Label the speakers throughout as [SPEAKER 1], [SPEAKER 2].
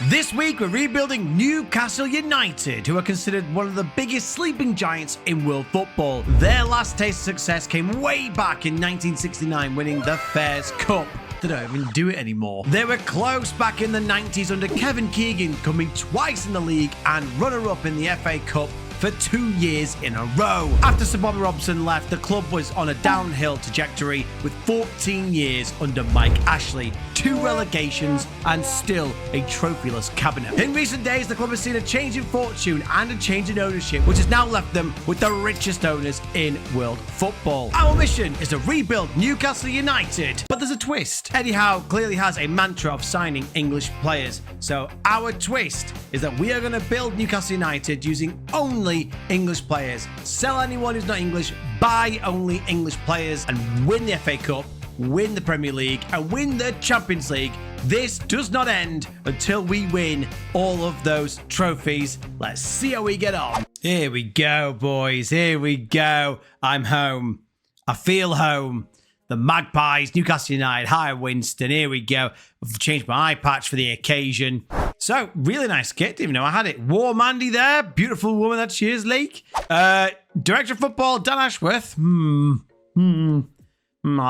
[SPEAKER 1] This week, we're rebuilding Newcastle United, who are considered one of the biggest sleeping giants in world football. Their last taste of success came way back in 1969, winning the Fairs Cup. They don't even do it anymore. They were close back in the 90s under Kevin Keegan, coming twice in the league and runner-up in the FA Cup for 2 years in a row. After Sir Bobby Robson left, the club was on a downhill trajectory with 14 years under Mike Ashley, 2 relegations, and still a trophyless cabinet. In recent days, the club has seen a change in fortune and a change in ownership, which has now left them with the richest owners in world football. Our mission is to rebuild Newcastle United, but there's a twist. Eddie Howe clearly has a mantra of signing English players, so our twist is that we are going to build Newcastle United using only English players. Sell anyone who's not English, buy only English players, and win the FA Cup, win the Premier League, and win the Champions League. This does not end until we win all of those trophies. Let's see how we get on. Here we go, boys. Here we go. I'm home. I feel home. The Magpies, Newcastle United. Hi, Winston. Here we go. I've changed my eye patch for the occasion. So, really nice kit. Didn't even know I had it. Warm Andy there. Beautiful woman that she is, Leek. Director of Football, Dan Ashworth. I'll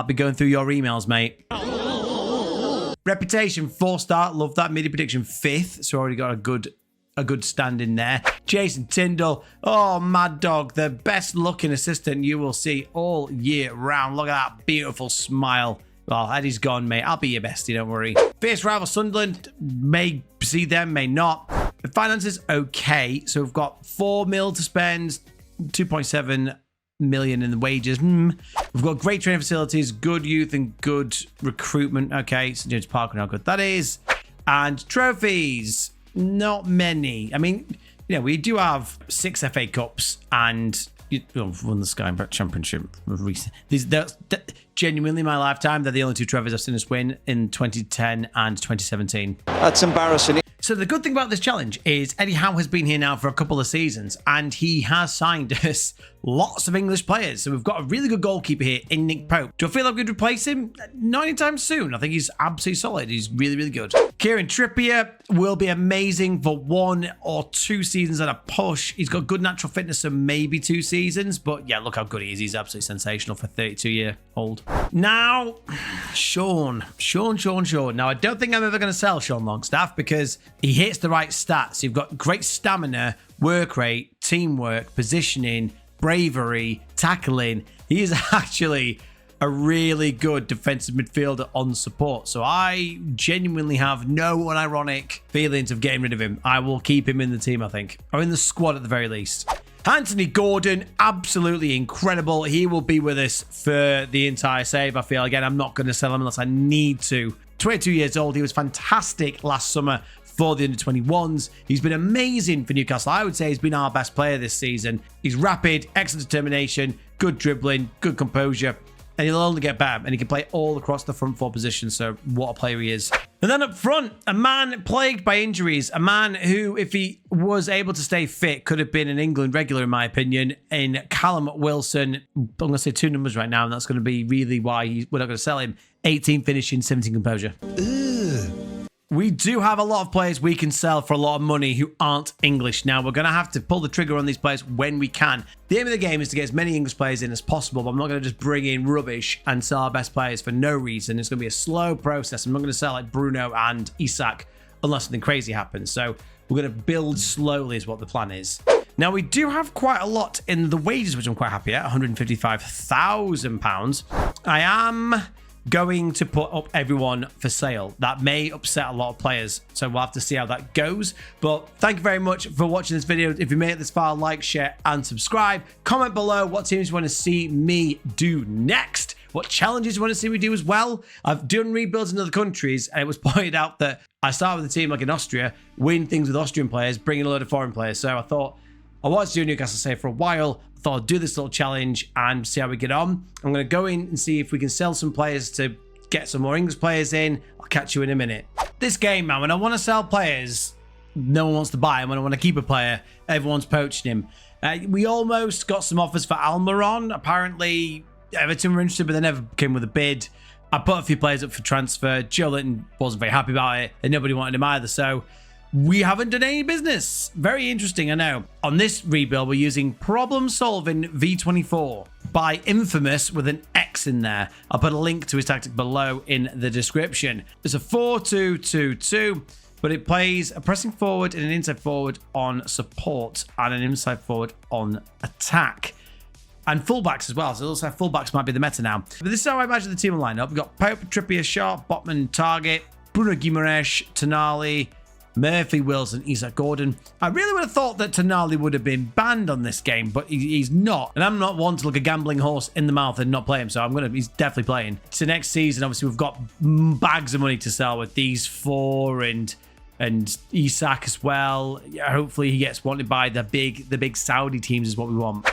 [SPEAKER 1] be going through your emails, mate. Reputation, 4-star. Love that. Media prediction, 5th. So, already got a good stand in there. Jason Tyndall. Oh, Mad Dog. The best looking assistant you will see all year round. Look at that beautiful smile. Well, Eddie's gone, mate. I'll be your bestie, don't worry. Fierce rival Sunderland. May see them, may not. The finances, okay. So we've got 4 mil to spend. 2.7 million in the wages. We've got great training facilities, good youth and good recruitment. Okay, St. James Park, how good that is. And trophies. Not many. I mean, we do have 6 FA Cups and won the Sky Championship recently. Genuinely, in my lifetime, they're the only 2 trophies I've seen us win in 2010 and 2017.
[SPEAKER 2] That's embarrassing.
[SPEAKER 1] So the good thing about this challenge is Eddie Howe has been here now for a couple of seasons and he has signed us lots of English players. So we've got a really good goalkeeper here in Nick Pope. Do I feel like we could replace him? Not anytime soon. I think he's absolutely solid. He's really, really good. Kieran Trippier will be amazing for 1 or 2 seasons at a push. He's got good natural fitness, so maybe 2 seasons. But yeah, look how good he is. He's absolutely sensational for 32-year-old. Now, Sean. Now, I don't think I'm ever going to sell Sean Longstaff because he hits the right stats. You've got great stamina, work rate, teamwork, positioning, bravery, tackling. He is actually a really good defensive midfielder on support. So I genuinely have no unironic feelings of getting rid of him. I will keep him in the team, I think. Or in the squad at the very least. Anthony Gordon, absolutely incredible. He will be with us for the entire save, I feel. Again, I'm not going to sell him unless I need to. 22 years old. He was fantastic last summer for the under-21s. He's been amazing for Newcastle. I would say he's been our best player this season. He's rapid, excellent determination, good dribbling, good composure. And he'll only get better. And he can play all across the front 4 positions. So what a player he is. And then up front, a man plagued by injuries. A man who, if he was able to stay fit, could have been an England regular, in my opinion, in Callum Wilson. I'm going to say 2 numbers right now. And that's going to be really why we're not going to sell him. 18 finishing, 17 composure. We do have a lot of players we can sell for a lot of money who aren't English. Now, we're going to have to pull the trigger on these players when we can. The aim of the game is to get as many English players in as possible, but I'm not going to just bring in rubbish and sell our best players for no reason. It's going to be a slow process. I'm not going to sell like Bruno and Isak unless something crazy happens. So we're going to build slowly is what the plan is. Now, we do have quite a lot in the wages, which I'm quite happy at, £155,000. I am going to put up everyone for sale. That may upset a lot of players, so we'll have to see how that goes. But thank you very much for watching this video. If you made it this far, like, share, and subscribe. Comment below what teams you want to see me do next. What challenges you want to see me do as well. I've done rebuilds in other countries, and it was pointed out that I start with a team like in Austria, win things with Austrian players, bring in a load of foreign players. So I thought I wanted to do Newcastle Save for a while. I thought I'd do this little challenge and see how we get on. I'm going to go in and see if we can sell some players to get some more English players in. I'll catch you in a minute. This game, man, when I want to sell players, no one wants to buy him. When I want to keep a player, everyone's poaching him. We almost got some offers for Almiron. Apparently, Everton were interested, but they never came with a bid. I put a few players up for transfer. Joe Linton wasn't very happy about it, and nobody wanted him either. So we haven't done any business. Very interesting, I know. On this rebuild, we're using Problem Solving V24 by Infamous with an X in there. I'll put a link to his tactic below in the description. It's a 4-2-2-2, but it plays a pressing forward and an inside forward on support and an inside forward on attack. And fullbacks as well. So it looks like fullbacks might be the meta now. But this is how I imagine the team will line up. We've got Pope, Trippier, Sharp, Botman, Target, Bruno Guimaraes, Tonali, Murphy, Wilson, Isaac Gordon. I really would have thought that Tonali would have been banned on this game, but he's not. And I'm not one to look a gambling horse in the mouth and not play him, so he's definitely playing. So next season, obviously, we've got bags of money to sell with these four and Isak as well. Hopefully he gets wanted by the big Saudi teams is what we want.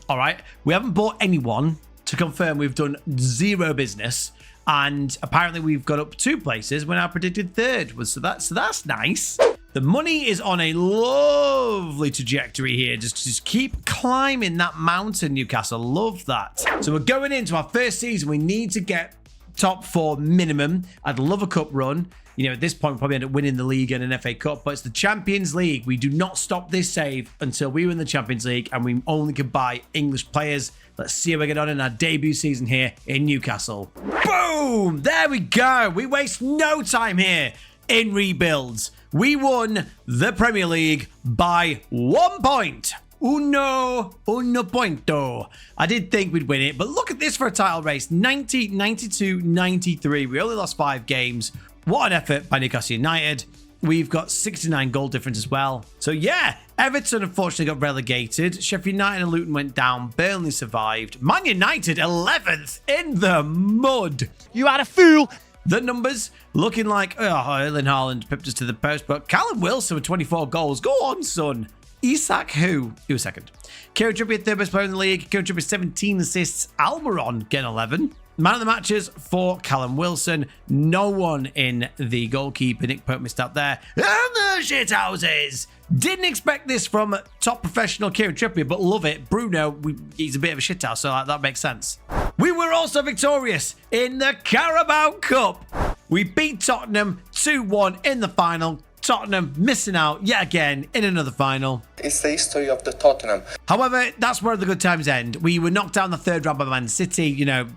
[SPEAKER 1] All right, we haven't bought anyone to confirm we've done zero business, and apparently we've got up 2 places. We're now predicted 3rd, so that's nice. The money is on a lovely trajectory here. Just keep climbing that mountain, Newcastle. Love that. So we're going into our first season. We need to get top 4 minimum. I'd love a cup run. You know, at this point, we'll probably end up winning the league and an FA Cup, but it's the Champions League. We do not stop this save until we win the Champions League, and we only can buy English players. Let's see how we get on in our debut season here in Newcastle. Boom! There we go. We waste no time here in rebuilds. We won the Premier League by 1 point. Uno punto. I did think we'd win it, but look at this for a title race. 90, 92, 93. We only lost 5 games. What an effort by Newcastle United. We've got 69 goal difference as well. So yeah, Everton unfortunately got relegated. Sheffield United and Luton went down. Burnley survived. Man United 11th in the mud.
[SPEAKER 2] You are a fool.
[SPEAKER 1] The numbers looking like, Erling Haaland pipped us to the post, but Callum Wilson with 24 goals. Go on, son. Isak who? He was 2nd. Kieran Trippier, 3rd best player in the league. Kieran Trippier, 17 assists. Almiron getting 11. Man of the matches for Callum Wilson. No one in the goalkeeper. Nick Pope missed out there. And the shithouses. Didn't expect this from top professional Kieran Trippier, but love it. Bruno, he's a bit of a shithouse, so that makes sense. We were also victorious in the Carabao Cup. We beat Tottenham 2-1 in the final. Tottenham missing out yet again in another final.
[SPEAKER 3] It's the history of the Tottenham.
[SPEAKER 1] However, that's where the good times end. We were knocked down the 3rd round by Man City, you know,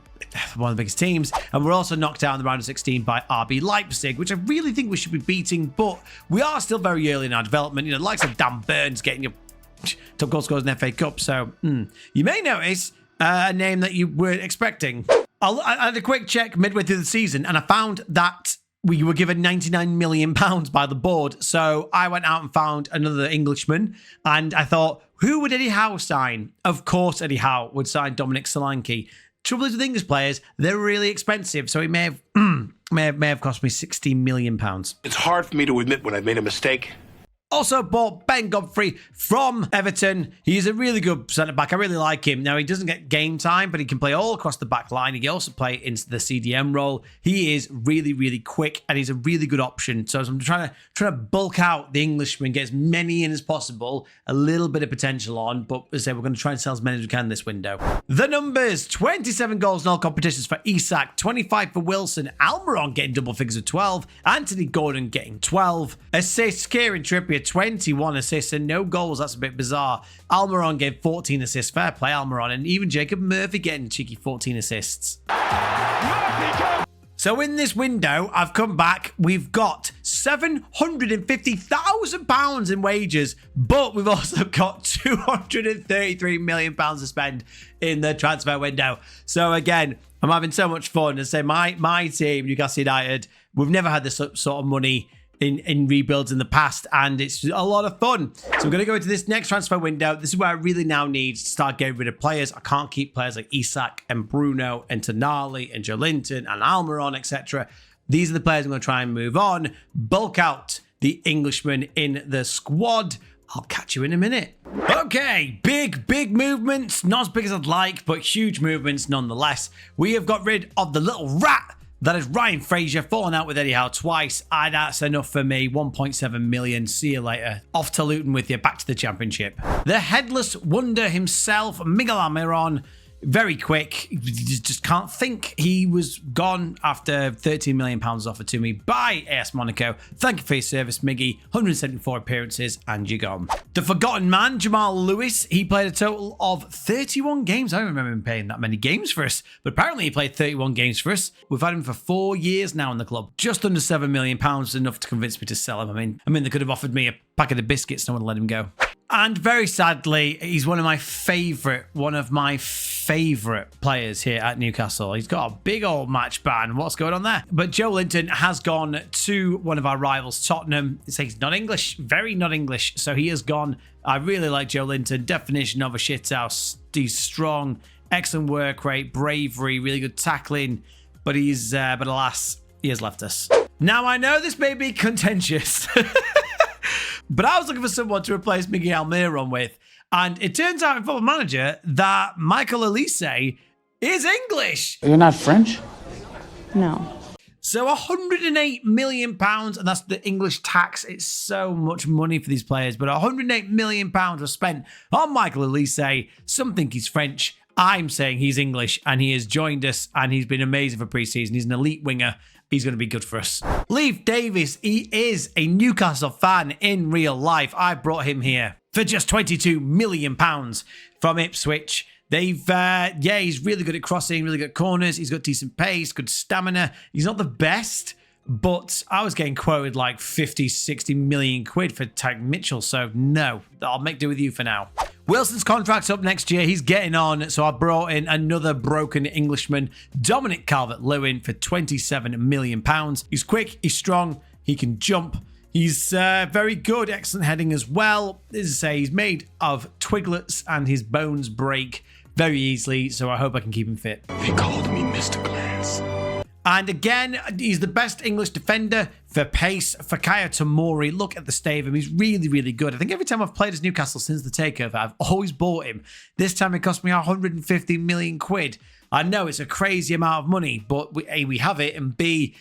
[SPEAKER 1] one of the biggest teams, and we're also knocked down in the round of 16 by RB Leipzig, which I really think we should be beating, but we are still very early in our development. You know, the likes of Dan Burns getting your top goal scorers in the FA Cup, so you may notice a name that you weren't expecting. I had a quick check midway through the season, and I found that we were given £99 million by the board. So I went out and found another Englishman, and I thought, who would Eddie Howe sign? Of course, Eddie Howe would sign Dominic Solanke. Trouble is with English players, they're really expensive, so he may have cost me £16 million.
[SPEAKER 4] It's hard for me to admit when I've made a mistake.
[SPEAKER 1] Also bought Ben Godfrey from Everton. He's a really good centre-back. I really like him. Now, he doesn't get game time, but he can play all across the back line. He can also play into the CDM role. He is really, really quick, and he's a really good option. So I'm trying to bulk out the Englishman, get as many in as possible, a little bit of potential on, but as I say, we're going to try and sell as many as we can this window. The numbers, 27 goals in all competitions for Isak, 25 for Wilson, Almiron getting double figures of 12, Anthony Gordon getting 12, assists, Kieran Trippier, 21 assists and no goals. That's a bit bizarre. Almiron gave 14 assists. Fair play, Almiron. And even Jacob Murphy getting cheeky 14 assists. So in this window, I've come back. We've got £750,000 in wages, but we've also got £233 million to spend in the transfer window. So again, I'm having so much fun. As I say, my team, Newcastle United, we've never had this sort of money in rebuilds in the past, and it's a lot of fun. So I'm going to go into this next transfer window. This is where I really now need to start getting rid of players. I can't keep players like Isak and Bruno and Tonali and Joelinton and Almiron, etc. These are the players I'm going to try and move on. Bulk out the Englishman in the squad. I'll catch you in a minute. Okay, big movements. Not as big as I'd like, but huge movements nonetheless. We have got rid of the little rat that is Ryan Fraser, falling out with Eddie Howe twice. That's enough for me. 1.7 million. See you later. Off to Luton with you. Back to the Championship. The headless wonder himself, Miguel Almiron. Very quick. You just can't think. He was gone after £13 million offered to me by AS Monaco. Thank you for your service, Miggy. 174 appearances and you're gone. The forgotten man, Jamal Lewis. He played a total of 31 games. I don't remember him playing that many games for us, but apparently he played 31 games for us. We've had him for 4 years now in the club. Just under £7 million, enough to convince me to sell him. I mean, they could have offered me a packet of biscuits and I wouldn't let him go. And very sadly, he's one of my favourite players here at Newcastle. He's got a big old match ban. What's going on there? But Joe Linton has gone to one of our rivals, Tottenham. It says he's not English, very not English. So he has gone. I really like Joe Linton. Definition of a shithouse. He's strong, excellent work rate, bravery, really good tackling. But alas, he has left us. Now, I know this may be contentious. But I was looking for someone to replace Miguel Almiron with. And it turns out in Football Manager that Michael Elise is English.
[SPEAKER 2] You're not French?
[SPEAKER 5] No.
[SPEAKER 1] So £108 million, and that's the English tax. It's so much money for these players. But £108 million was spent on Michael Elise. Some think he's French. I'm saying he's English, and he has joined us, and he's been amazing for pre-season. He's an elite winger. He's going to be good for us. Leif Davis, he is a Newcastle fan in real life. I brought him here for just £22 million from Ipswich. He's really good at crossing, really good at corners. He's got decent pace, good stamina. He's not the best, but I was getting quoted like 50, 60 million quid for Tag Mitchell. So no, I'll make do with you for now. Wilson's contract's up next year. He's getting on. So I brought in another broken Englishman, Dominic Calvert-Lewin, for £27 million. He's quick, he's strong, he can jump. He's very good, excellent heading as well. As I say, he's made of twiglets and his bones break very easily. So I hope I can keep him fit.
[SPEAKER 4] They called me Mr. Glass.
[SPEAKER 1] And again, he's the best English defender for pace. Fikayo Tomori, look at the state of him. He's really, really good. I think every time I've played as Newcastle since the takeover, I've always bought him. This time it cost me 150 million quid. I know it's a crazy amount of money, but A, we have it, and B,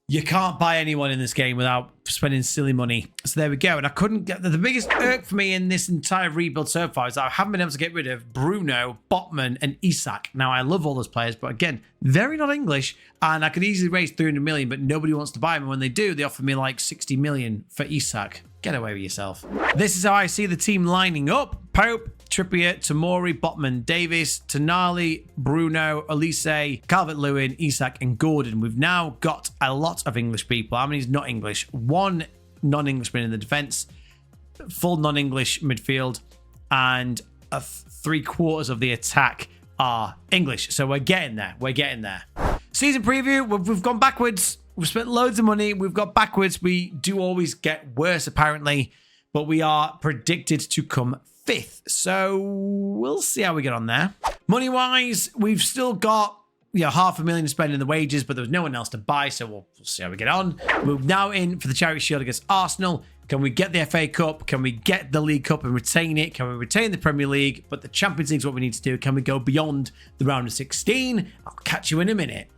[SPEAKER 1] you can't buy anyone in this game without spending silly money. So there we go. And I couldn't get the biggest irk for me in this entire rebuild so far is that I haven't been able to get rid of Bruno, Botman, and Isak. Now, I love all those players, but again, very not English. And I could easily raise 300 million, but nobody wants to buy them. And when they do, they offer me like 60 million for Isak. Get away with yourself. This is how I see the team lining up. Pope, Trippier, Tomori, Botman, Davis, Tonali, Bruno, Elise, Calvert-Lewin, Isak, and Gordon. We've now got a lot of English people. How many is not English? One non-Englishman in the defense, full non-English midfield, and 3/4 of the attack are English. So we're getting there. We're getting there. Season preview, we've gone backwards. We've spent loads of money. We've got backwards. We do always get worse, apparently, but we are predicted to come 5th. So we'll see how we get on there. Money-wise, we've still got $500,000 to spend in the wages, but there was no one else to buy, so we'll see how we get on. We're now in for the Charity Shield against Arsenal. Can we get the FA Cup? Can we get the League Cup and retain it? Can we retain the Premier League? But the Champions League is what we need to do. Can we go beyond the round of 16? I'll catch you in a minute.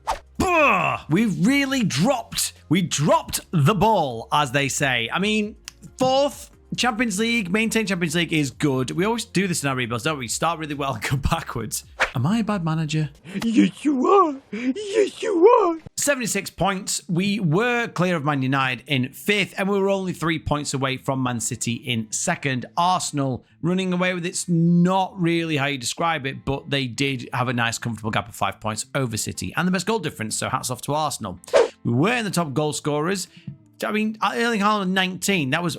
[SPEAKER 1] We've really dropped. We dropped the ball, as they say. I mean, 4th Champions League, maintain Champions League is good. We always do this in our rebuilds, don't we? Start really well and go backwards. Am I a bad manager?
[SPEAKER 2] Yes, you are. Yes, you are.
[SPEAKER 1] 76 points. We were clear of Man United in 5th, and we were only 3 points away from Man City in 2nd. Arsenal running away with it's not really how you describe it, but they did have a nice, comfortable gap of 5 points over City and the best goal difference. So hats off to Arsenal. We were in the top goal scorers. I mean, Erling Haaland 19. That was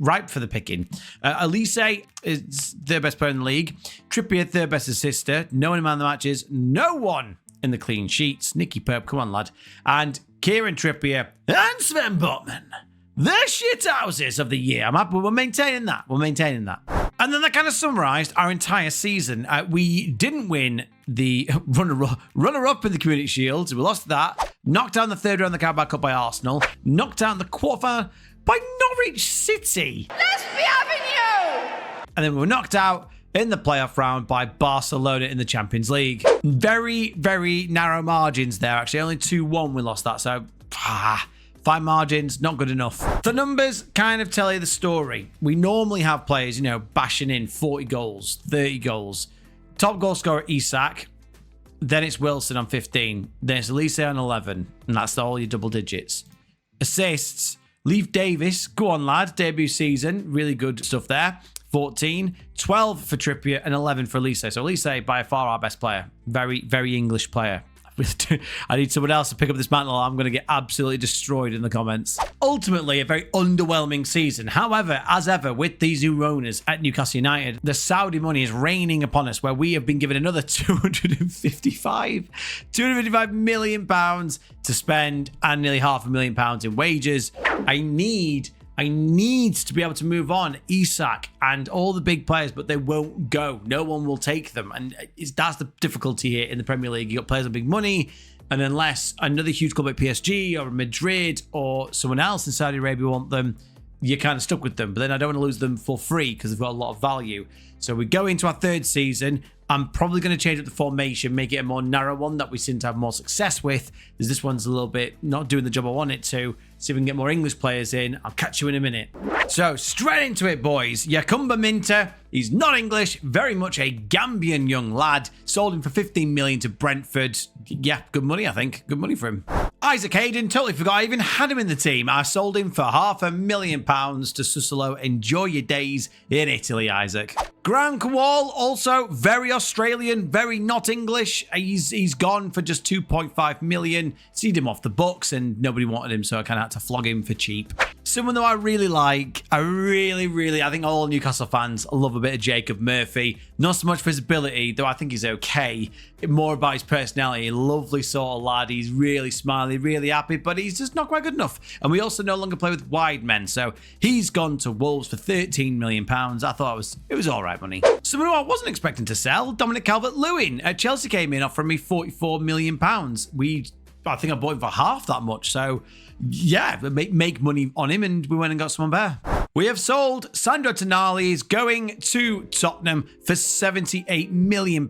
[SPEAKER 1] ripe for the picking. Elise is the best player in the league. Trippier, 3rd best assister. No one in man of the matches. No one in the clean sheets. Nicky Pope, come on, lad. And Kieran Trippier and Sven Botman. The shithouses of the year. I'm happy. We're maintaining that. We're maintaining that. And then that kind of summarised our entire season. We didn't win the runner-up in the Community Shield. We lost that. Knocked down the 3rd round of the Carabao Cup by Arsenal. Knocked down the quarterfinal by Norwich City.
[SPEAKER 5] Let's be having you!
[SPEAKER 1] And then we were knocked out in the playoff round by Barcelona in the Champions League. Very, very narrow margins there, actually. Only 2-1 we lost that, so fine margins, not good enough. The numbers kind of tell you the story. We normally have players, bashing in 40 goals, 30 goals, Top goal scorer, Isak. Then it's Wilson on 15. Then it's Elise on 11. And that's all your double digits. Assists, Leif Davis. Go on, lad. Debut season. Really good stuff there. 14. 12 for Trippier and 11 for Elise. So Elise, by far our best player. Very, very English player. I need someone else to pick up this mantle. I'm going to get absolutely destroyed in the comments. Ultimately, a very underwhelming season. However, as ever, with these new owners at Newcastle United, the Saudi money is raining upon us, where we have been given another 255 million pounds to spend and nearly £500,000 in wages. I need to be able to move on Isak and all the big players, but they won't go. No one will take them. And that's the difficulty here in the Premier League. You got players with big money, and unless another huge club like PSG or Madrid or someone else in Saudi Arabia want them, you're kind of stuck with them. But then I don't want to lose them for free because they've got a lot of value. So we go into our third season. I'm probably going to change up the formation, make it a more narrow one that we seem to have more success with, because this one's a little bit not doing the job I want it to. See if we can get more English players in. I'll catch you in a minute. So straight into it, boys. Yakumba Minter. He's not English, very much a Gambian young lad. Sold him for 15 million to Brentford. Yeah, good money, I think. Good money for him. Isaac Hayden, totally forgot I even had him in the team. I sold him for £500,000 to Sussolo. Enjoy your days in Italy, Isaac. Graham Kowal, also very Australian, very not English. He's gone for just 2.5 million. Seed him off the books and nobody wanted him, so I kind of had to flog him for cheap. Someone that I really like, I think all Newcastle fans love a bit of Jacob Murphy. Not so much for his ability, though I think he's okay. More about his personality. Lovely sort of lad. He's really smiley, really happy, but he's just not quite good enough. And we also no longer play with wide men, so he's gone to Wolves for £13 million. I thought it was all right money. Someone who I wasn't expecting to sell, Dominic Calvert-Lewin. Chelsea came in offering me £44 million. I think I bought him for half that much, so yeah, make money on him, and we went and got someone better. We have sold Sandro Tonali. Is going to Tottenham for £78 million.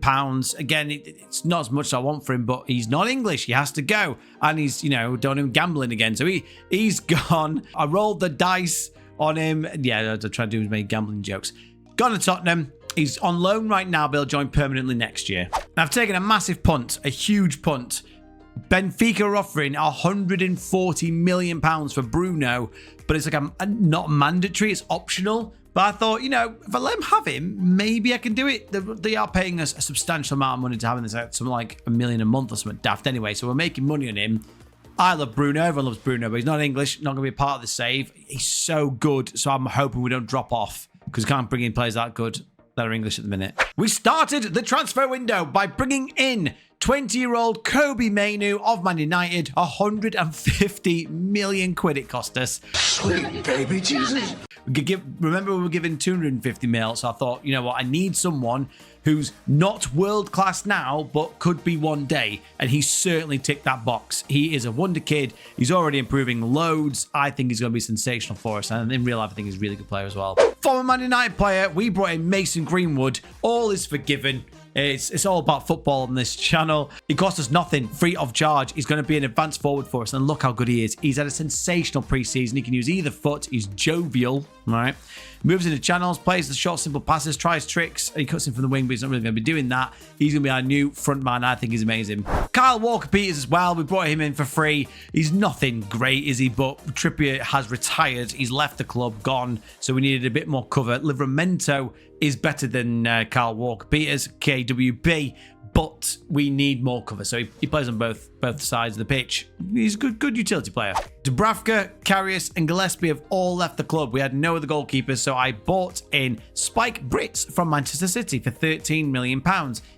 [SPEAKER 1] Again, it's not as much as I want for him, but he's not English. He has to go, and he's, doing him gambling again, so he's gone. I rolled the dice on him. Yeah, I tried to do as many gambling jokes. Gone to Tottenham. He's on loan right now, but he'll join permanently next year. I've taken a massive punt, a huge punt. Benfica are offering £140 million for Bruno, but it's like not mandatory, it's optional. But I thought, if I let him have him, maybe I can do it. They are paying us a substantial amount of money to have this out, something like $1 million a month or something daft anyway. So we're making money on him. I love Bruno, everyone loves Bruno, but he's not English, not going to be a part of the save. He's so good, so I'm hoping we don't drop off, because we can't bring in players that good that are English at the minute. We started the transfer window by bringing in 20-year-old Kobe Mainoo of Man United. 150 million quid it cost us.
[SPEAKER 2] Sweet baby Jesus.
[SPEAKER 1] Remember, we were given 250 mil, so I thought, you know what, I need someone who's not world-class now, but could be one day, and he certainly ticked that box. He is a wonder kid. He's already improving loads. I think he's going to be sensational for us, and in real life, I think he's a really good player as well. Former Man United player, we brought in Mason Greenwood. All is forgiven. It's all about football on this channel. It cost us nothing, free of charge. He's going to be an advanced forward for us, and look how good he is. He's had a sensational preseason. He can use either foot. He's jovial, right? Moves into channels, plays the short, simple passes, tries tricks. He cuts in from the wing, but he's not really going to be doing that. He's going to be our new front man. I think he's amazing. Kyle Walker-Peters as well. We brought him in for free. He's nothing great, is he? But Trippier has retired. He's left the club, gone. So we needed a bit more cover. Livramento is better than Kyle Walker-Peters, KWB, but we need more cover. So he plays on both sides of the pitch. He's a good utility player. Dubravka, Karius, and Gillespie have all left the club. We had no other goalkeepers, so I bought in Spike Brits from Manchester City for £13 million.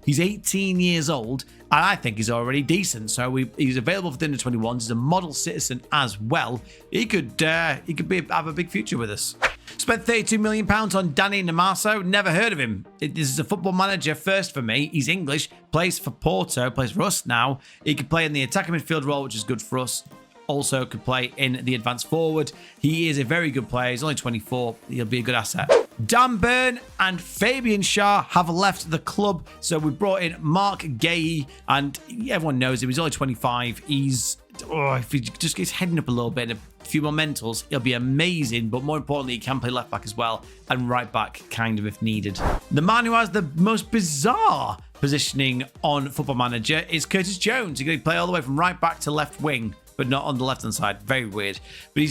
[SPEAKER 1] He's 18 years old, and I think he's already decent. So he's available for the under 21s. He's a model citizen as well. He could have a big future with us. Spent £32 million on Danny Namaso. Never heard of him. This is a football manager first for me. He's English, plays for Porto, plays for us now. He could play in the attacking midfield role, which is good for us. also could play in the advanced forward. He is a very good player. He's only 24. He'll be a good asset. Dan Burn and Fabian Schär have left the club. So we brought in Mark Gay, and everyone knows him. He's only 25. If he just gets heading up a little bit and a few more mentals, he'll be amazing. But more importantly, he can play left back as well and right back kind of if needed. The man who has the most bizarre positioning on Football Manager is Curtis Jones. He's going to play all the way from right back to left wing, but not on the left-hand side. Very weird. But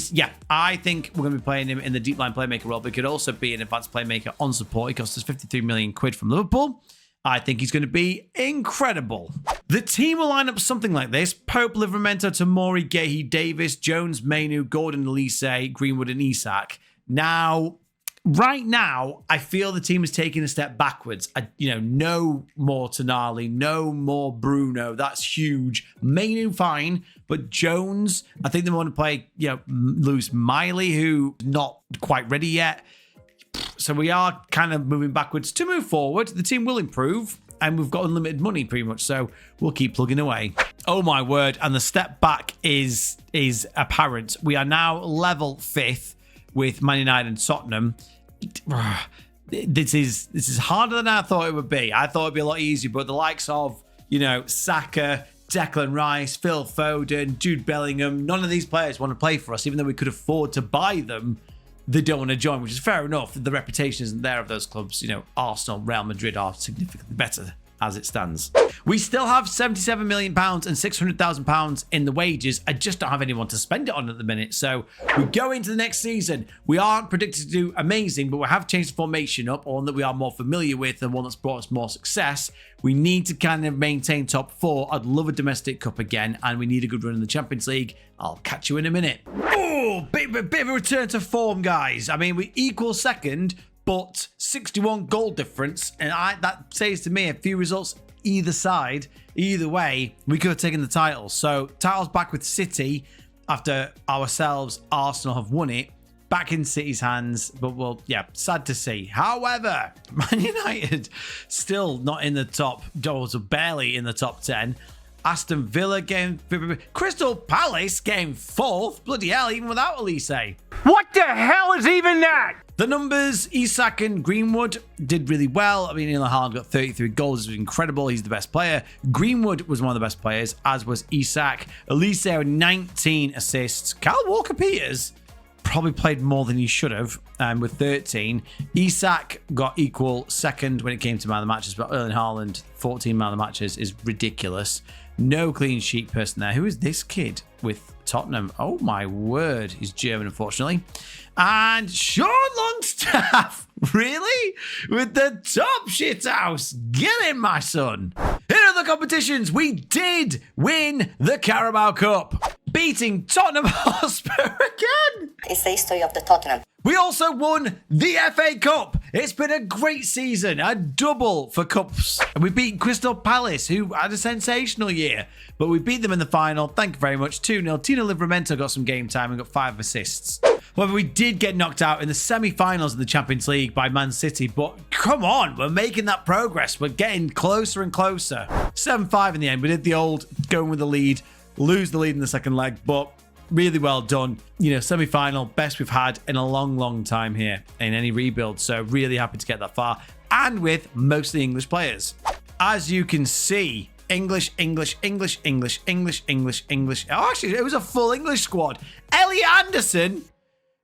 [SPEAKER 1] I think we're going to be playing him in the deep line playmaker role, but he could also be an advanced playmaker on support. He cost us 53 million quid from Liverpool. I think he's going to be incredible. The team will line up something like this. Pope, Livramento, Tomori, Gehi, Davis, Jones, Mainu, Gordon, Elise, Greenwood, and Isak. Now, right now, I feel the team is taking a step backwards. No more Tonali, no more Bruno. That's huge. Mainu, fine. But Jones, I think they want to play, Lewis Miley, who's not quite ready yet. So we are kind of moving backwards to move forward. The team will improve, and we've got unlimited money pretty much, so we'll keep plugging away. Oh my word, and the step back is apparent. We are now level 5th with Man United and Tottenham. This is harder than I thought it would be. I thought it'd be a lot easier, but the likes of, Saka, Declan Rice, Phil Foden, Jude Bellingham, none of these players want to play for us, even though we could afford to buy them. They don't want to join, which is fair enough. The reputation isn't there of those clubs. Arsenal, Real Madrid are significantly better as it stands. We still have £77 million and £600,000 in the wages. I just don't have anyone to spend it on at the minute. So we go into the next season. We aren't predicted to do amazing, but we have changed the formation up, one that we are more familiar with and one that's brought us more success. We need to kind of maintain top 4. I'd love a domestic cup again, and we need a good run in the Champions League. I'll catch you in a minute. Oh, bit of a return to form, guys. I mean, we equal second, but 61 goal difference, and that says to me a few results either side, either way, we could have taken the title. So title's back with City after ourselves, Arsenal, have won it. Back in City's hands, but sad to see. However, Man United still not in the top, so barely in the top 10. Aston Villa game, Crystal Palace game 4th. Bloody hell, even without Elise.
[SPEAKER 2] What the hell is even that?
[SPEAKER 1] The numbers, Isak and Greenwood did really well. I mean, Haaland got 33 goals. It was incredible. He's the best player. Greenwood was one of the best players, as was Isak. Elise with 19 assists. Kyle Walker-Peters probably played more than he should have with 13. Isak got equal second when it came to man of the matches, but Erling Haaland, 14 man of the matches is ridiculous. No clean sheet person there. Who is this kid with Tottenham? Oh my word. He's German, unfortunately. And Sean Longstaff, really? With the top shit house. Get in, my son. In other competitions, we did win the Carabao Cup, beating Tottenham Hotspur again.
[SPEAKER 6] It's the history of the Tottenham.
[SPEAKER 1] We also won the FA Cup. It's been a great season, a double for cups. And we beat Crystal Palace, who had a sensational year, but we beat them in the final. Thank you very much. 2-0. Tino Livramento got some game time and got 5 assists. However, we did get knocked out in the semi-finals of the Champions League by Man City, but come on, we're making that progress. We're getting closer and closer. 7-5 in the end. We did the old going with the lead, lose the lead in the second leg, but really well done. Semi-final, best we've had in a long, long time here in any rebuild. So really happy to get that far, and with mostly English players. As you can see, English. Oh, actually, it was a full English squad. Elliot Anderson.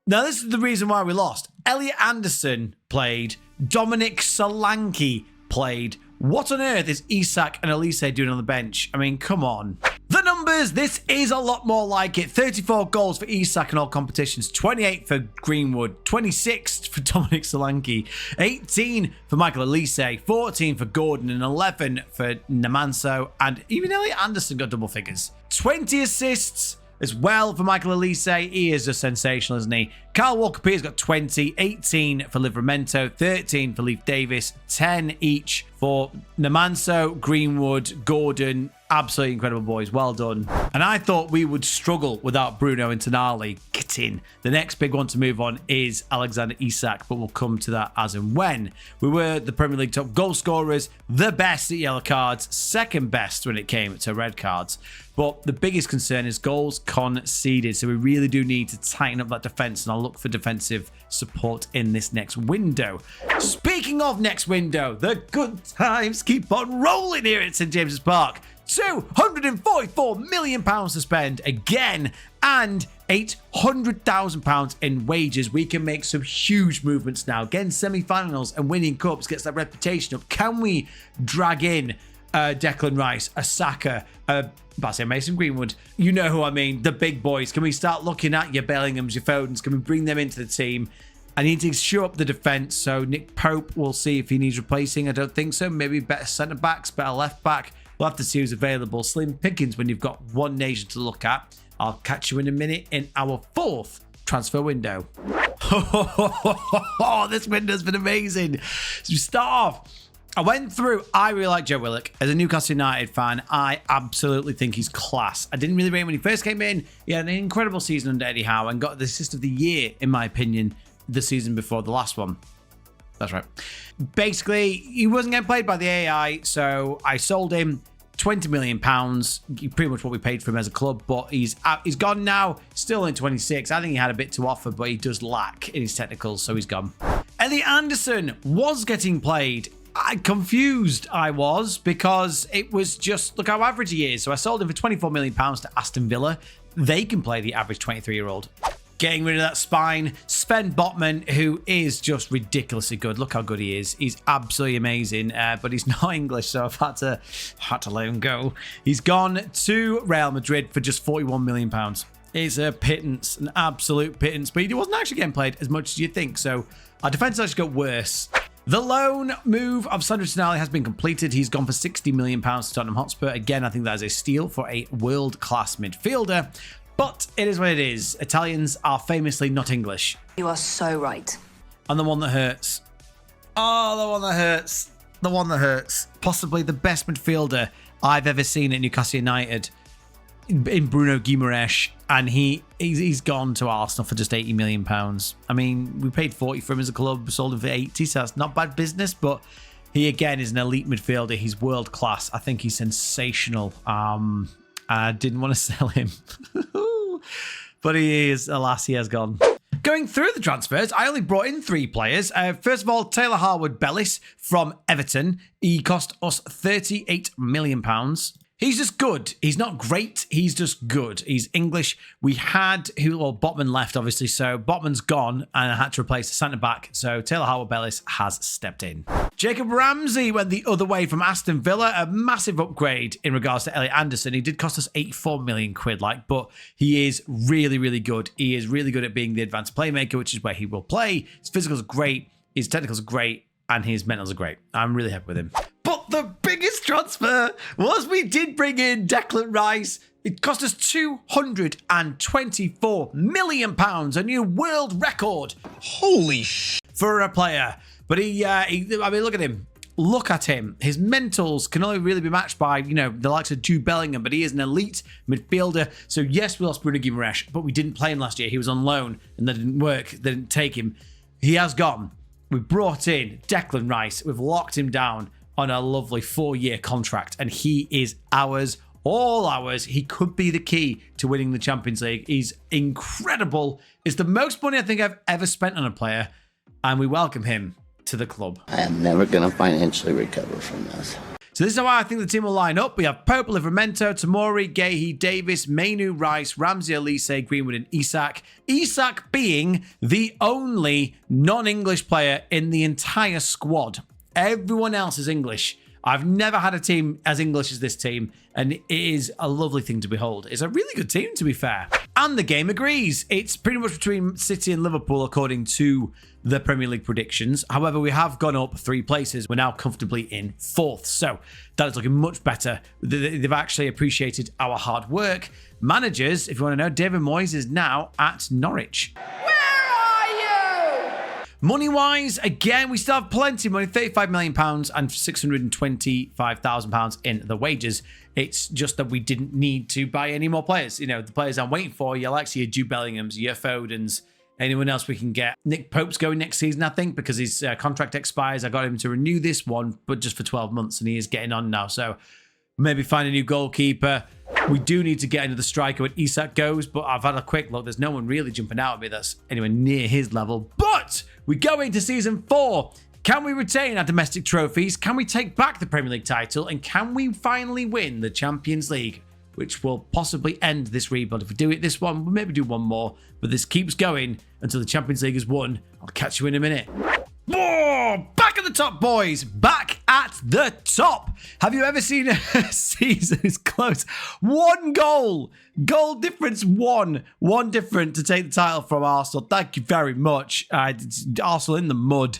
[SPEAKER 1] Now, this is the reason why we lost. Elliot Anderson played. Dominic Solanke played. What on earth is Isak and Elise doing on the bench? I mean, come on. The numbers, this is a lot more like it. 34 goals for Isak in all competitions, 28 for Greenwood, 26 for Dominic Solanke, 18 for Michael Elise, 14 for Gordon, and 11 for Namanso, and even Elliot Anderson got double figures. 20 assists as well for Michael Elise. He is just sensational, isn't he? Kyle Walker-Peters got 20, 18 for Livramento, 13 for Leif Davis, 10 each for Namanso, Greenwood, Gordon. Absolutely incredible boys. Well done. And I thought we would struggle without Bruno and Tonali. Get in. The next big one to move on is Alexander Isak, but we'll come to that as and when. We were the Premier League top goal scorers, the best at yellow cards, second best when it came to red cards. But the biggest concern is goals conceded. So we really do need to tighten up that defence, and I'll look for defensive support in this next window. Speaking of next window, the good times keep on rolling here at St James's Park. £244 million to spend again, and £800,000 in wages. We can make some huge movements now. Getting semi-finals and winning cups gets that reputation up. Can we drag in Declan Rice, a Saka, Mason Greenwood? You know who I mean, the big boys. Can we start looking at your Bellinghams, your Fodens? Can we bring them into the team? I need to shore up the defence, so Nick Pope, we'll see if he needs replacing. I don't think so. Maybe better centre-backs, better left-back. We'll have to see who's available. Slim pickings when you've got one nation to look at. I'll catch you in a minute in our fourth transfer window. This window's been amazing. So we start off. I went through, I really like Joe Willock. As a Newcastle United fan, I absolutely think he's class. I didn't really rate him when he first came in. He had an incredible season under Eddie Howe and got the assist of the year, in my opinion, the season before the last one. That's right. Basically, he wasn't getting played by the AI, so I sold him £20 million. Pretty much what we paid for him as a club, but he's gone now. Still in 26. I think he had a bit to offer, but he does lack in his technicals, so he's gone. Elliot Anderson was getting played. Confused I was, because it was just, look how average he is. So I sold him for £24 million to Aston Villa. They can play the average 23-year-old. Getting rid of that spine, Sven Botman, who is just ridiculously good. Look how good he is. He's absolutely amazing, but he's not English, so I've had to let him go. He's gone to Real Madrid for just £41 million. It's a pittance, an absolute pittance, but he wasn't actually getting played as much as you think, so our defense actually got worse. The loan move of Sandro Tonali has been completed. He's gone for £60 million to Tottenham Hotspur. Again, I think that is a steal for a world-class midfielder. But it is what it is. Italians are famously not English.
[SPEAKER 6] You are so right.
[SPEAKER 1] And the one that hurts. Oh, the one that hurts. The one that hurts. Possibly the best midfielder I've ever seen at Newcastle United in Bruno Guimaraes. And he's gone to Arsenal for just £80 million. I mean, we paid 40 for him as a club, sold him for 80, so that's not bad business. But he, again, is an elite midfielder. He's world class. I think he's sensational. I didn't want to sell him. But he is, alas, he has gone. Going through the transfers, I only brought in 3 players. First of all, Taylor Harwood-Bellis from Everton. He cost us £38 million. He's just good. He's not great. He's just good. He's English. We had Botman left, obviously. So Botman's gone, and I had to replace the centre-back. So Taylor Harwood-Bellis has stepped in. Jacob Ramsey went the other way from Aston Villa. A massive upgrade in regards to Elliot Anderson. He did cost us £84 million, but he is really, really good. He is really good at being the advanced playmaker, which is where he will play. His physicals are great. His technicals are great. And his mentals are great. I'm really happy with him. But the biggest transfer was we did bring in Declan Rice. It cost us £224 million, a new world record.
[SPEAKER 4] Holy sh!
[SPEAKER 1] For a player. But I mean, look at him. Look at him. His mentals can only really be matched by, the likes of Jude Bellingham, but he is an elite midfielder. So yes, we lost Bruno Guimaraes, but we didn't play him last year. He was on loan and that didn't work. They didn't take him. He has gone. We brought in Declan Rice. We've locked him down on a lovely 4-year contract, and he is ours, all ours. He could be the key to winning the Champions League. He's incredible. It's the most money I think I've ever spent on a player, and we welcome him to the club.
[SPEAKER 7] I am never going to financially recover from this.
[SPEAKER 1] So this is how I think the team will line up. We have Pope, Livramento, Tomori, Gahey, Davis, Mainu, Rice, Ramsey, Elise, Greenwood, and Isak. Isak being the only non-English player in the entire squad. Everyone else is English. I've never had a team as English as this team, and it is a lovely thing to behold. It's a really good team, to be fair. And the game agrees. It's pretty much between City and Liverpool, according to the Premier League predictions. However, we have gone up 3 places. We're now comfortably in 4th. So that is looking much better. They've actually appreciated our hard work. Managers, if you want to know, David Moyes is now at Norwich.
[SPEAKER 5] Where are you?
[SPEAKER 1] Money-wise, again, we still have plenty of money, £35 million and £625,000 in the wages. It's just that we didn't need to buy any more players. You know, the players I'm waiting for, your Alexia, your Jude Bellinghams, your Fodens, anyone else we can get. Nick Pope's going next season, I think, because his contract expires. I got him to renew this one, but just for 12 months, and he is getting on now. So maybe find a new goalkeeper. We do need to get another striker when Isak goes, but I've had a quick look. There's no one really jumping out at me that's anywhere near his level. But we go into season 4. Can we retain our domestic trophies? Can we take back the Premier League title? And can we finally win the Champions League, which will possibly end this rebuild? If we do it this one, we'll maybe do one more, but this keeps going until the Champions League is won. I'll catch you in a minute. Oh, back at the top, boys. Back at the top. Have you ever seen a season as close? One goal. Goal difference, one. One different to take the title from Arsenal. Thank you very much. Arsenal in the mud.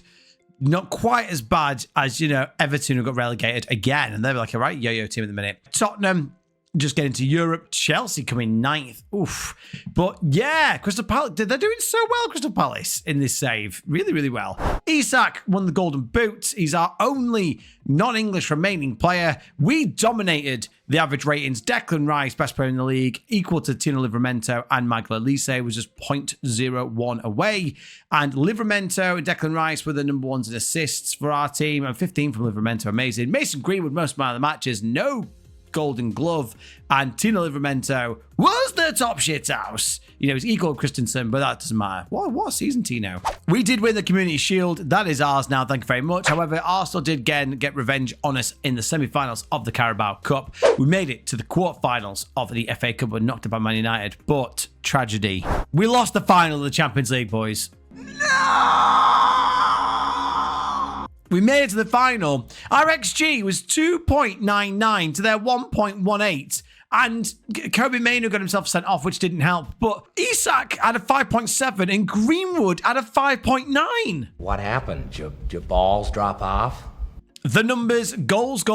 [SPEAKER 1] Not quite as bad as, you know, Everton, who got relegated again. And they're like a right yo-yo team at the minute. Tottenham just getting to Europe. Chelsea coming 9th. Oof. But yeah, Crystal Palace, they're doing so well, Crystal Palace, in this save. Really, really well. Isak won the Golden Boot. He's our only non-English remaining player. We dominated the average ratings. Declan Rice, best player in the league, equal to Tino Livramento, and Michael Elise was just 0.01 away. And Livramento and Declan Rice were the number ones in assists for our team, and 15 from Livramento. Amazing. Mason Greenwood, most man of the matches. No Golden Glove, and Tino Livramento was the top shithouse. You know, he's equal to Christensen, but that doesn't matter. What season, Tino? We did win the Community Shield. That is ours now. Thank you very much. However, Arsenal did get revenge on us in the semi-finals of the Carabao Cup. We made it to the quarter-finals of the FA Cup and knocked out by Man United, but tragedy. We lost the final of the Champions League, boys. We made it to the final. Our XG was 2.99 to their 1.18. And Kobe Mainoo got himself sent off, which didn't help. But Isak had a 5.7 and Greenwood had a 5.9.
[SPEAKER 6] What happened? Did your balls drop off?
[SPEAKER 1] The numbers, goals.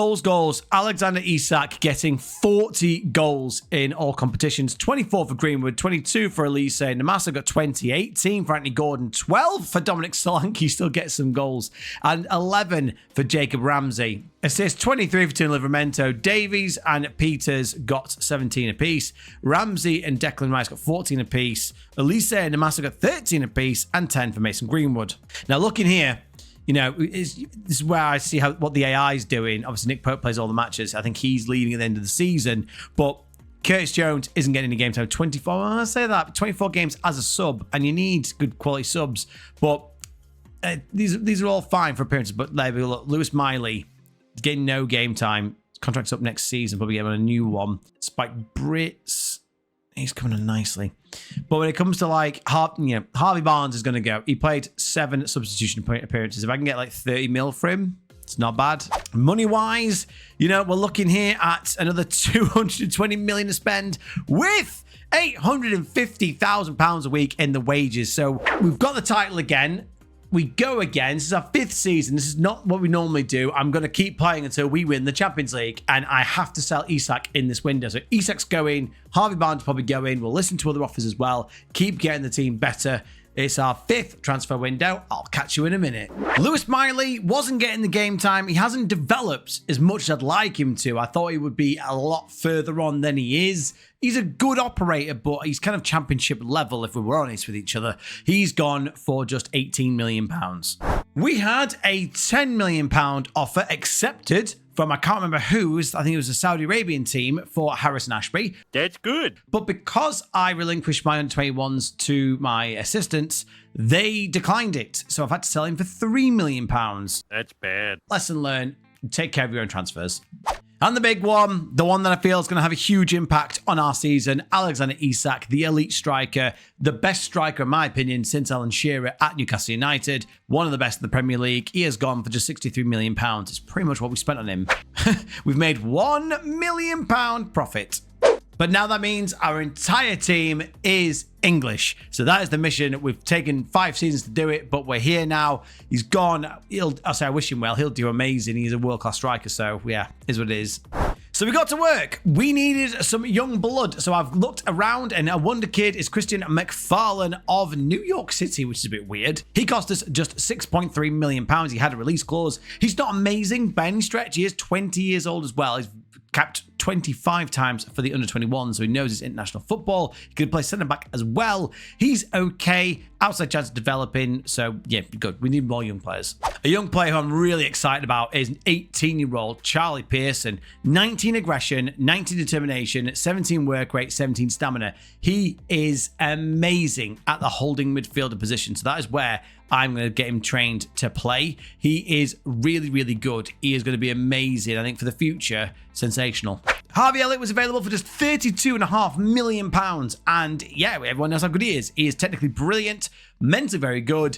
[SPEAKER 1] Alexander Isak getting 40 goals in all competitions. 24 for Greenwood, 22 for Elise. Namasa got 20, 18 for Anthony Gordon, 12 for Dominic Solanke, still gets some goals, and 11 for Jacob Ramsey. Assists, 23 for Tino Livramento. Davies and Peters got 17 apiece. Ramsey and Declan Rice got 14 apiece. Elise and Namasa got 13 apiece, and 10 for Mason Greenwood. Now, looking here, you know, this is where I see what the AI is doing. Obviously, Nick Pope plays all the matches. I think he's leading at the end of the season. But Curtis Jones isn't getting any game time. 24, I say that, 24 games as a sub, and you need good quality subs. But these are all fine for appearances. But look, Lewis Miley getting no game time. His contract's up next season. Probably getting a new one. Spike Brits, he's coming on nicely. But when it comes to like, Harvey Barnes is going to go. He played 7 substitution appearances. If I can get like 30 mil for him, it's not bad. Money-wise, you know, we're looking here at another 220 million to spend with £850,000 a week in the wages. So we've got the title again. We go again. This is our 5th season. This is not what we normally do. I'm going to keep playing until we win the Champions League, and I have to sell Isak in this window. So Isak's going. Harvey Barnes probably going. We'll listen to other offers as well. Keep getting the team better. It's our 5th transfer window. I'll catch you in a minute. Lewis Miley wasn't getting the game time. He hasn't developed as much as I'd like him to. I thought he would be a lot further on than he is. He's a good operator, but he's kind of championship level, if we were honest with each other. He's gone for just £18 million. We had a £10 million offer accepted from, I can't remember who, I think it was a Saudi Arabian team, for Harrison Ashby.
[SPEAKER 2] That's good.
[SPEAKER 1] But because I relinquished my under-21s to my assistants, they declined it. So I've had to sell him for £3 million.
[SPEAKER 2] That's bad.
[SPEAKER 1] Lesson learned, take care of your own transfers. And the big one, the one that I feel is going to have a huge impact on our season, Alexander Isak, the elite striker, the best striker, in my opinion, since Alan Shearer at Newcastle United, one of the best in the Premier League. He has gone for just £63 million. It's pretty much what we spent on him. We've made £1 million profit. But now that means our entire team is English. So that is the mission. We've taken 5 seasons to do it, but we're here now. He's gone. I wish him well. He'll do amazing. He's a world-class striker. So yeah, is what it is. So we got to work. We needed some young blood. So I've looked around and a wonder kid is Christian McFarlane of New York City, which is a bit weird. He cost us just £6.3 million. He had a release clause. He's not amazing by any stretch. He is 20 years old as well. He's capped 25 times for the under-21, so he knows his international football. He could play centre-back as well. He's okay. Outside chance of developing, so yeah, good. We need more young players. A young player who I'm really excited about is an 18-year-old Charlie Pearson. 19 aggression, 19 determination, 17 work rate, 17 stamina. He is amazing at the holding midfielder position, so that is where I'm going to get him trained to play. He is really, really good. He is going to be amazing. I think for the future, sensational. Harvey Elliott was available for just £32.5 million. And yeah, everyone knows how good he is. He is technically brilliant, mentally very good.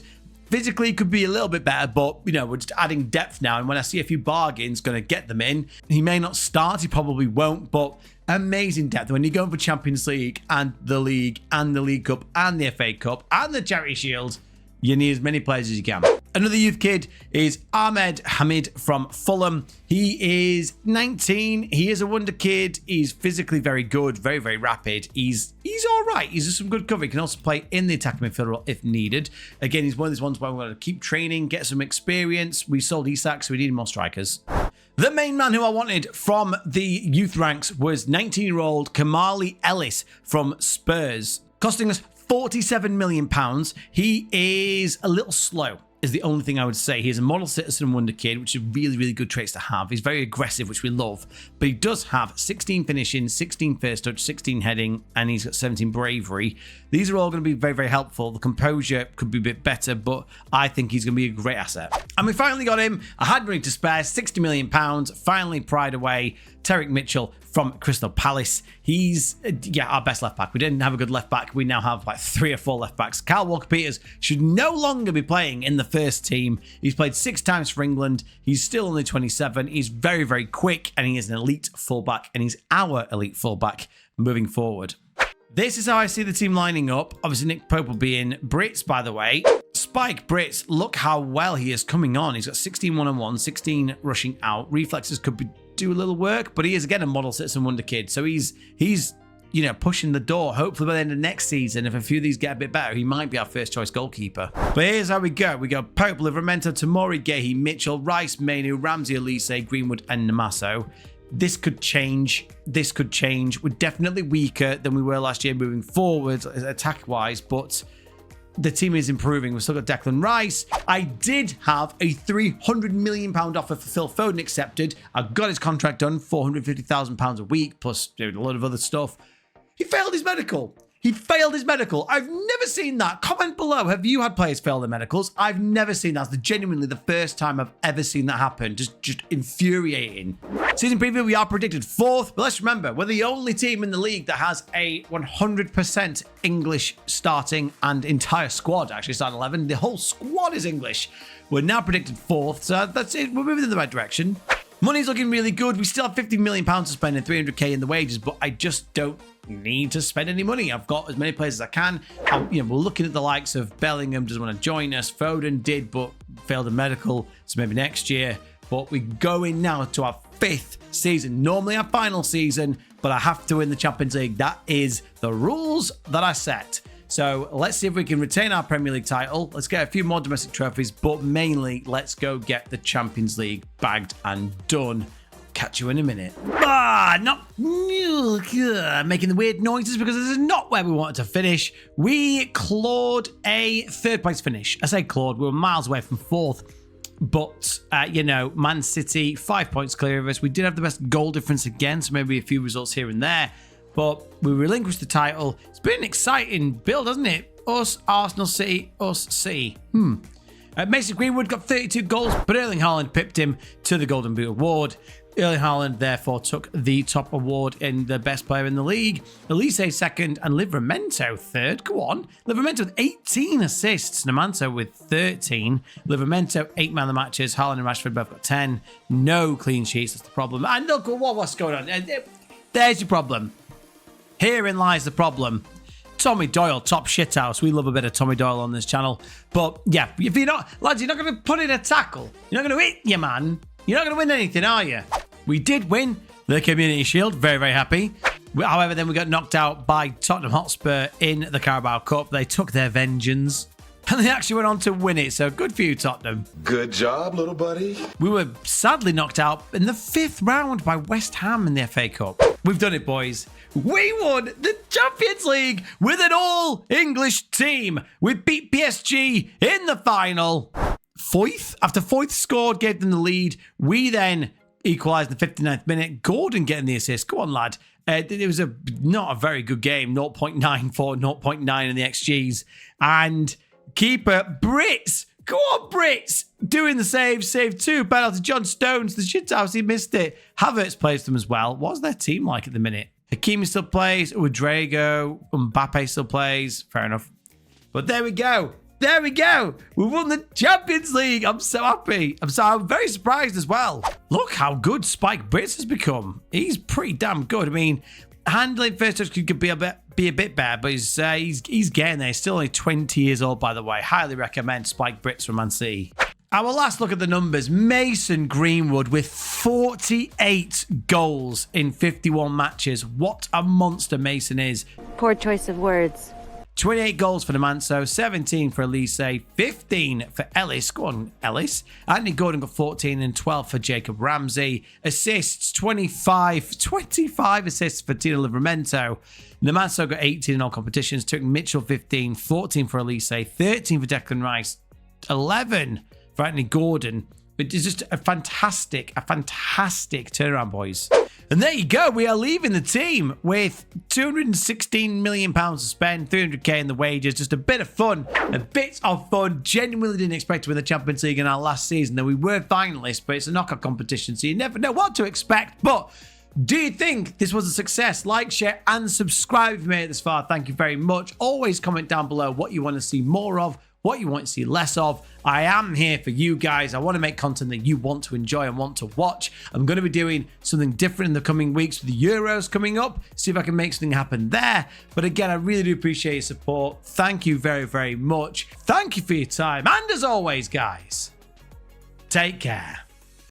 [SPEAKER 1] Physically could be a little bit better, but you know, we're just adding depth now. And when I see a few bargains, going to get them in. He may not start, he probably won't, but amazing depth. When you're going for Champions League and the League Cup and the FA Cup and the Charity Shield, you need as many players as you can. Another youth kid is Ahmed Hamid from Fulham. He is 19. He is a wonder kid. He's physically very good, very, very rapid. He's all right. He's just some good cover. He can also play in the attacking midfield role if needed. Again, he's one of those ones where we're going to keep training, get some experience. We sold Isak, so we need more strikers. The main man who I wanted from the youth ranks was 19-year-old Kamali Ellis from Spurs, costing us £47 million. He is a little slow, is the only thing I would say. He is a model citizen wonder kid, which is really, really good traits to have. He's very aggressive, which we love, but he does have 16 finishing, 16 first touch, 16 heading, and he's got 17 bravery. These are all going to be very, very helpful. The composure could be a bit better, but I think he's going to be a great asset. And we finally got him. I had money to spare, £60 million. Finally pried away Tarek Mitchell from Crystal Palace. He's, our best left back. We didn't have a good left back. We now have like 3 or 4 left backs. Kyle Walker-Peters should no longer be playing in the first team. He's played 6 times for England. He's still only 27. He's very, very quick, and he is an elite fullback, and he's our elite fullback moving forward. This is how I see the team lining up. Obviously, Nick Pope will be in. Brits, by the way. Spike Brits, look how well he is coming on. He's got 16 one-on-one, 16 rushing out. Reflexes could do a little work, but he is, again, a model citizen wonder kid. So he's you know, pushing the door. Hopefully by the end of next season, if a few of these get a bit better, he might be our first choice goalkeeper. But here's how we go. We go Pope, Livramento, Tamori, Gehi, Mitchell, Rice, Manu, Ramsey, Elise, Greenwood, and Namaso. This could change. This could change. We're definitely weaker than we were last year moving forward, attack-wise, but the team is improving. We've still got Declan Rice. I did have a £300 million offer for Phil Foden accepted. I got his contract done, £450,000 a week, plus a lot of other stuff. He failed his medical. He failed his medical. I've never seen that. Comment below. Have you had players fail their medicals? I've never seen that. It's genuinely the first time I've ever seen that happen. Just infuriating. Season preview, we are predicted 4th. But let's remember, we're the only team in the league that has a 100% English starting and entire squad. Actually, starting 11. The whole squad is English. We're now predicted 4th. So that's it. We're moving in the right direction. Money's looking really good. We still have £50 million to spend and 300k in the wages, but I just don't need to spend any money. I've got as many players as I can. We're looking at the likes of Bellingham doesn't want to join us. Foden did, but failed a medical, so maybe next year. But we're going now to our 5th season. Normally our final season, but I have to win the Champions League. That is the rules that I set. So let's see if we can retain our Premier League title. Let's get a few more domestic trophies, but mainly let's go get the Champions League bagged and done. Catch you in a minute. Not making the weird noises because this is not where we wanted to finish. We clawed a 3rd place finish. I say clawed, we were miles away from 4th. But, you know, Man City, 5 points clear of us. We did have the best goal difference again, so maybe a few results here and there. But we relinquished the title. It's been an exciting build, hasn't it? Us, Arsenal, City, us, City. Mason Greenwood got 32 goals, but Erling Haaland pipped him to the Golden Boot Award. Erling Haaland therefore took the top award in the best player in the league. Elise 2nd and Livramento 3rd. Go on. Livramento with 18 assists. Namanto with 13. Livramento 8 man of the matches. Haaland and Rashford both got 10. No clean sheets. That's the problem. And look, what's going on? There's your problem. Herein lies the problem. Tommy Doyle, top shithouse. We love a bit of Tommy Doyle on this channel. But yeah, if you're not, lads, you're not going to put in a tackle. You're not going to hit your man. You're not going to win anything, are you? We did win the Community Shield. Very, very happy. However, then we got knocked out by Tottenham Hotspur in the Carabao Cup. They took their vengeance. And they actually went on to win it, so good for you, Tottenham.
[SPEAKER 4] Good job, little buddy.
[SPEAKER 1] We were sadly knocked out in the 5th round by West Ham in the FA Cup. We've done it, boys. We won the Champions League with an all-English team. We beat PSG in the final. Foyth, after Foyth scored, gave them the lead. We then equalised in the 59th minute. Gordon getting the assist. Go on, lad. It was not a very good game. 0.94, 0.9 in the XGs. And keeper Brits, go on Brits, doing the save 2, penalty. John Stones, the shithouse, he missed it. Havertz plays them as well. What's their team like at the minute? Hakimi still plays, Udrago, Mbappe still plays. Fair enough. But there we go. There we go. We won the Champions League. I'm so happy. I'm very surprised as well. Look how good Spike Brits has become. He's pretty damn good. I mean, handling first touch could be a bit bad, but he's getting there. He's still only 20 years old, by the way. Highly recommend Spike Brits from Man City. Our last look at the numbers. Mason Greenwood with 48 goals in 51 matches. What a monster Mason is.
[SPEAKER 5] Poor choice of words.
[SPEAKER 1] 28 goals for the Manso, 17 for Elise, 15 for Ellis. Go on, Ellis. Anthony Gordon got 14 and 12 for Jacob Ramsey. Assists, 25 assists for Tino Livramento. The Manso got 18 in all competitions. Took Mitchell 15, 14 for Elise, 13 for Declan Rice, 11 for Anthony Gordon. It's just a fantastic turnaround, boys. And there you go. We are leaving the team with £216 million to spend, 300k in the wages. Just a bit of fun. Genuinely didn't expect to win the Champions League in our last season. Though we were finalists, but it's a knockout competition, so you never know what to expect. But do you think this was a success? Like, share, and subscribe if you made it this far. Thank you very much. Always comment down below what you want to see more of, what you want to see less of. I am here for you guys. I want to make content that you want to enjoy and want to watch. I'm going to be doing something different in the coming weeks with the Euros coming up. See if I can make something happen there. But again, I really do appreciate your support. Thank you very, very much. Thank you for your time. And as always, guys, take care.